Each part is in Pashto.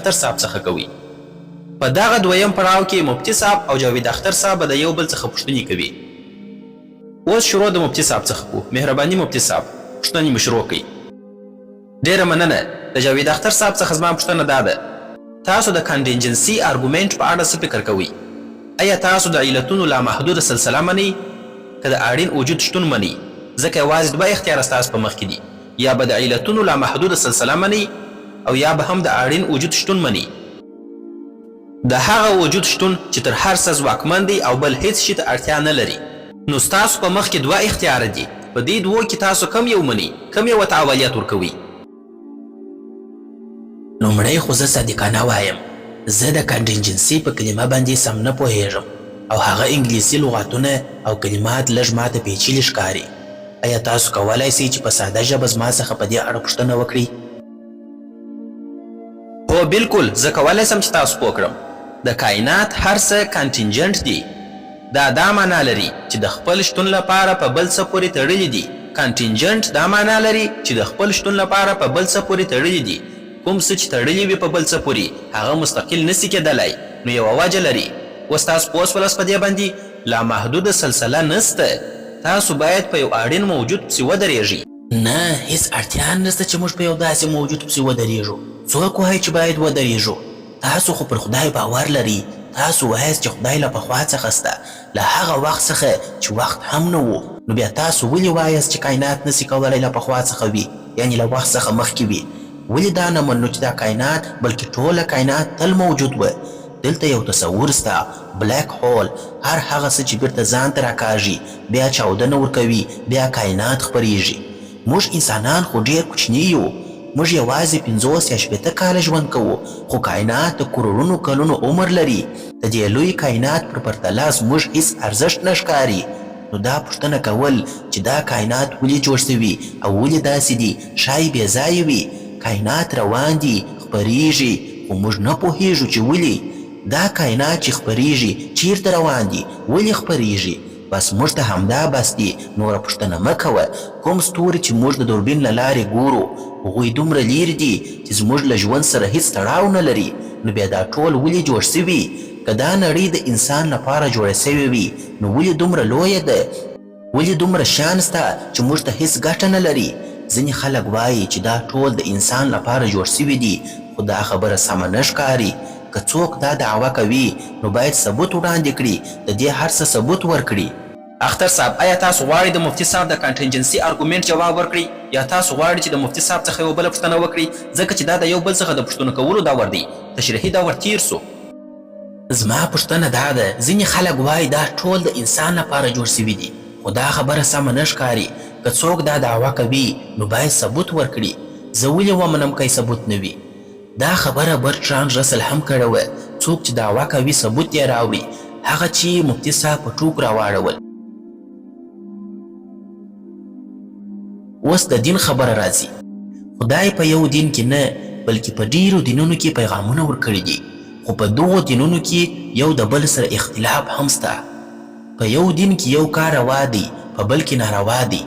اختر صاحب څخه کوي. په دغه دویم پړاو کې مفتي صاحب او جاوید اختر صاحب به د یو بل څخه پوښتنې کوي. اوس شروع د مفتي صاحب څخه کوو. مهرباني مفتي صاحب پوښتنې مو شروع کړئ. ډېره مننه. د جاوید اختر صاحب څخه زما پوښتنه دا ده، تاسو د کانټینجنسي ارګومنټ په اړه څه فکر کوئ؟ ایا تاسو د علتونو لامحدوده سلسله منئ که د اړین وجود شتون منئ؟ ځکه یوازې دوه اختیاره ستاسو په مخ کې دي، یا به د علتونو لامحدوده سلسله منئ او یا به هم د اړین وجود شتون منئ. د هغه وجود شتون چې تر هر څه ځواکمن دی او بل هیڅ شي ته اړتیا نه لري. نو ستاسو په مخ کې دوه اختیاره دي، په دې دوو کې تاسو کم یو منئ، کم یو ته اولیت ورکوئ؟ لومړی خو زه صادقانه وایم، زه د کانټینجنسي په کلمه باندې سم نه پوهیږم او هغه انګلیسي لغاتونه او کلمات لږ ماته پیچلي ښکاري. ایا تاسو کولی شئ چې په ساده ژبه زما څخه په دې اړه پوښتنه وکړئ؟ هو بالکل، زه کولی شم چې تاسو پوه کړم. د کائنات هر څه کانټینجنټ دي. دا معنا لري چې د خپل شتون لپاره په بل څه پورې تړلي دي. کانټینجنټ دا معنا لري چې د خپل شتون لپاره په بل څه پورې تړلي دي. کوم څه چې تړلي وي په بل څه پورې هغه مستقل نسي کېدلی، نو یوه وجه لري. اوس تاسو پوه شولاست په دې باندې لامحدوده سلسله نسته. تاسو باید په یو اړین موجود پسې ودرېږئ. نه، هیڅ اړتیا نشته چې موږ په یو داسې موجود پسې ودرېږو. څوک وایي چې باید ودرېږو؟ تاسو خو پر خدای باور لرئ. تاسو وایاست چې خدای له پخوا څخه شته، له هغه وخت څخه چې وخت هم نه و. نو بیا تاسو ولې وایاست چې کائنات نسي کولی له پخوا څخه وي، یعنې له وخت څخه مخکې وي؟ ولې دا نه منو چې دا کائنات بلکې ټوله کائنات تل موجود و؟ دلته یو تصور سته، بلیک هول، هر هغه څه چې بیرته ځان ته راکاږي بیا چاودنه ورکوي، بیا کائنات خپریږي. موږ انسانان خو ډېر کوچني یو، موږ یوازې 50 یا 60 کاله ژوند کوو، خو کائنات د کروڑونو کلونو عمر لري. د دې لوی کائنات پر پرتله زموږ هیڅ ارزښت نه ښکاري. نو دا پوښتنه کول چې دا کائنات ولې جوړ شوي او ولې داسې دي ښایي بې ځایه وي. کائنات روان دي، خپریږي، خو موږ نه پوهیږو چې ولې. دا کائنات چې خپریږي چیرته روان دي، ولې خپریږي؟ بس موږ ته همدا بس دي، نوره پوښتنه مه کوه. کوم ستوري چې موږ د دوربین له لارې ګورو هغوی دومره لیرې دي چې زموږ له ژوند سره هیڅ تړاو نه لري. نو بیا دا ټول ولې جوړ سوي؟ که دا نړۍ د انسان لپاره جوړه سوې وي نو ولې دومره لویه ده؟ ولې دومره شیان شته چې موږ ته هیڅ ګټه نه لري؟ ځینې خلک وایي چې دا ټول د انسان لپاره جوړ سوي دي، خو دا خبره سمه نه ښکاري. که څوک دا دعوه کوي نو باید ثبوت وړاندې کړي، د دې هر څه ثبوت ورکړي. اختر صاحب، آیا تاسو غواړئ د مفتي صاحب د کانټینجنسي ارګومنټ جواب ورکړئ، یا تاسو غواړئ چې د مفتي صاحب څخه یوه بله پوښتنه وکړئ؟ ځکه چې دا د یو بل څخه د پوښتنو کولو دور دی، تشریحي دور تیر سو. زما پوښتنه دا ده، ځینې خلک وایي دا ټول د انسان لپاره جوړ سوي دي، خو دا خبره سمه نه ښکاري. که څوک دا دعوه کوي نو باید ثبوت ورکړي. زه ولې ومنم که ثبوت نه وي؟ دا خبره برټراند رسل هم کړې وه. څوک چې دعوه کوي ثبوت یې راوړي. هغه چې مفتي صاحب په ټوک راواړول. اوس د دین خبره راځي. خدای په یو دین کې نه بلکې په ډیرو دینونو کې پیغامونه ورکړي دي، خو په دغو دینونو کې یو د بل سره اختلاف هم شته. په یو دین کې یو کار روا دی، په بل کې ناروا دی،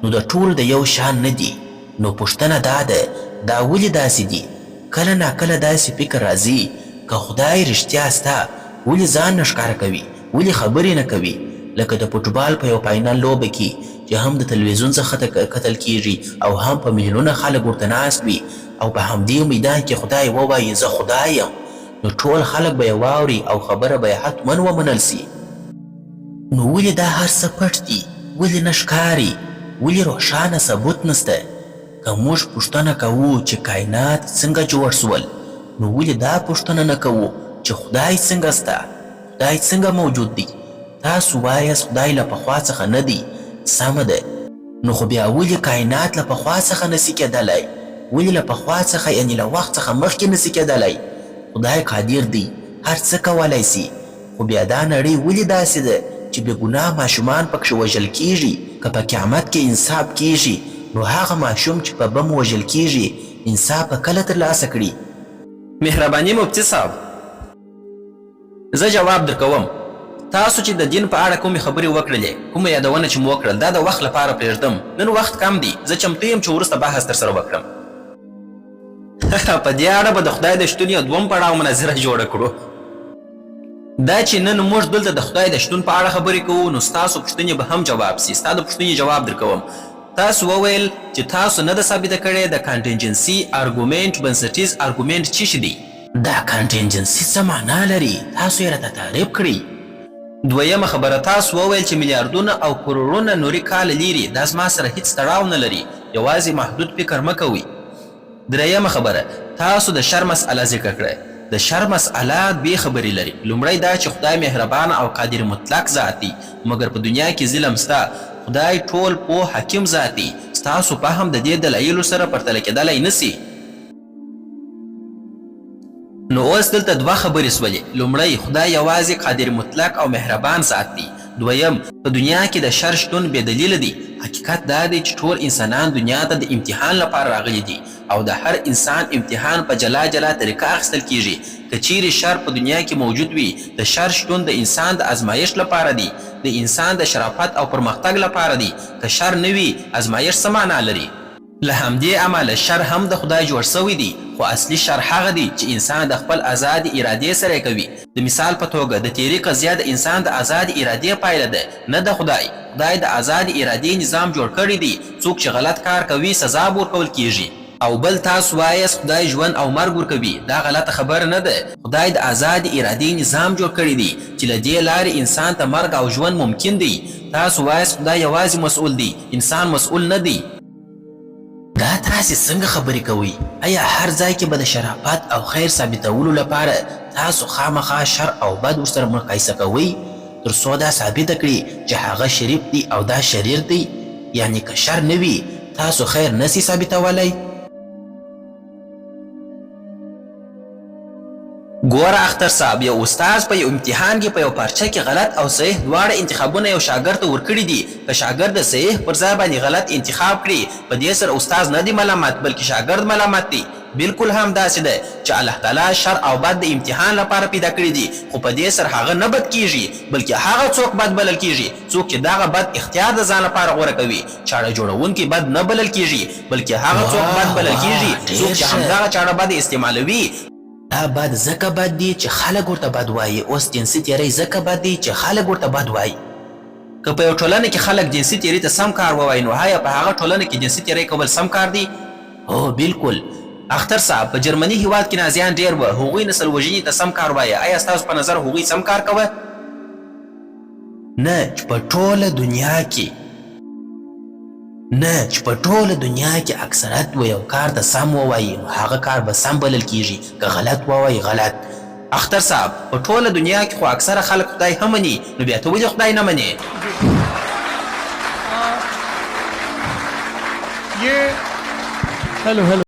نو د ټول د یو شان نه دي. نو پوښتنه دا ده، دا ولې داسې دي؟ کله ناکله داسې فکر راځي، که خدای رښتیا سته ولې ځان نه ښکاره کوي؟ ولې خبرې نه کوي؟ لکه د فوټبال په یو فاینل لوبه کې چې هم د تلویزیون څخه کتل کیږي او هم په میلیونونه خلک ورته ناست وي، او په همدې میدان کې خدای ووایي زه خدای یم، نو ټول خلک به یې واوري او خبره به یې حتما ومنل سي. نو ولې دا هر څه پټ دي؟ ولې نه ښکاري؟ ولې روښانه ثبوت نسته؟ که موږ پوښتنه کوو چې کائنات څنګه جوړ سول، نو ولې دا پوښتنه نه کوو چې خدای څنګه سته؟ خدای څنګه موجود دی؟ تاسو وایاست خدای له پخوا څخه نه دی. سمه ده، نو خو بیا ولې کائنات له پخوا څخه نسي کېدلی؟ ولې له پخوا څخه یعنې له وخت څخه مخکې نسي کېدلی؟ خدای قادر دی، هر څه کولی سي، خو بیا دا نړۍ ولې داسې ده چې بې ګناه ماشومان پکښې وژل کیږي؟ که په قیامت کې انصاف کیږي نو هغه ماشوم چې په بم وژل کیږي انصاف به کله ترلاسه کړي؟ مهرباني مفتي صاحب، زه جواب درکوم. تاسو چې د دین په اړه کومې خبرې وکړلې، کومه یادونه چې مو وکړل، دا د وخت لپاره پرېږدم. نن وخت کم دی، زه چمتو یم چې وروسته بحث درسره وکړم. په دې اړه به د خدای د شتون یو دوم پړاو مناظره جوړه کړو. دا چې نن موږ دلته د خدای د شتون په اړه خبرې کوو نو ستاسو پوښتنې به هم جواب سي. ستا د پوښتنې جواب درکوم. تاسو وویل چې تاسو نه ده ثابته کړې د کانټینجنسي ارګومنټ بنسټیز ارګومنټ څه شی دی؟ دا کانټینجنسي څه معنا لري؟ تاسو یې راته تعریف کړئ. دویمه خبره، تاسو وویل چې میلیارډونه او کروړونه نوري کاله لیرې دا زما سره هیڅ تړاو نه لري، یوازې محدود فکر مه کوئ. دریمه خبره، تاسو د شر مسئله ذکر کړئ. د شر مسئله دوې خبرې لري. لومړی دا چې خدای مهربان او قادر مطلق ذات دی، مګر په دنیا کې ظلم سته. خدای ټول پوه حکیم ذات دی. ستاسو فهم د دې دلایلو سره پرتله کېدلی نسي. نو اوس دلته دوه خبرې سولې. لومړی، خدای یوازې قادر مطلق او مهربان ذات دی. دویم، په دنیا کې د شر شتون بې دلیله دی. حقیقت دا دی چې ټول انسانان دنیا ته د امتحان لپاره راغلي دي او د هر انسان امتحان په جلا جلا طریقه اخیستل کیږي. که چیرې شر په دنیا کې موجود وي، د شر شتون د انسان د ازمایښت لپاره دی، د انسان د شرافت او پرمختګ لپاره دی. که شر نه وي، ازمایښت څه معنا لري؟ له همدې امله شر هم د خدای جوړ سوی دی، خو اصلي شر هغه دی چې انسان د خپل ازادي ارادې سره کوي. د مثال په توګه د تیرې قضیه د انسان د ازادي ارادې پایله ده، نه د خدای. خدای د ازادي ارادې نظام جوړ کړی دی. څوک چې غلط کار کوي سزا به ورکول کیږي. او بل تاسو وایاست خدای ژوند او مرګ ورکوي. دا غلطه خبره نه ده. خدای د ازادي ارادې نظام جوړ کړی دی چې له دې لارې انسان ته مرګ او ژوند ممکن دی. تاسو وایاست خدای یوازې مسؤل دی، انسان مسؤل نه دی. دا تاسې څنګه خبرې کوئ؟ آیا هر ځای کې به د شرافت او خیر ثابتولو لپاره تاسو خامخا شر او بد ورسره مقایسه کوئ تر څو دا ثابته کړي چې هغه شریف دی او دا شریر دی؟ یعنی که شر نه وي تاسو خیر نسي ثابتولی؟ ګوره اختر صاحب، یو استاد په یو امتحان کې په یو پارچه کې غلط او صحیح دواړه انتخابونه یو شاګرد ته ورکړي دي. که شاګرد د صحیح پر ځای باندې غلط انتخاب کړي، په دې سره استاد نه دی ملامت بلکې شاګرد ملامت دی. بالکل هم داسې ده چې الله تعالی شر او بد د امتحان لپاره پیدا کړي دي، خو په دې سره هغه نه بد کیږي بلکې هغه څوک بد بلل کیږي څوک چې دغه بد اختیار د ځان لپاره غوره کوي. چاړه جوړونکي بد نه بلل کیږي بلکې هغه څوک بد بلل کیږي څوک چې همدغه چاړه بد استعمالوي. دا بد ځکه بد دی چې خلک ورته بد وایي. اوس جنسي تیری ځکه بد دی چې خلک ورته بد وایي. که په یو ټولنه کې خلک جنسي تیری ته سم کار ووایي، نو آیا په هغه ټولنه کې جنسي تیری کول سم کار دی؟ هو بالکل. اختر صاحب، په جرمني هیواد کې نازیان ډېر وه، هغوی نسل وژنې ته سم کار وایه. آیا ستاسو په نظر هغوی سم کار کوه؟ نه، چې په ټوله دنیا کې اکثرت و یو کار ته سم ووایي نو هغه کار به سم بلل کیږي، که غلط ووایي غلط. اختر صاحب، په ټوله دنیا کې خو اکثره خلک خدای هم مني، نو بیا ته ولې خدای نه منې؟ ये hello hello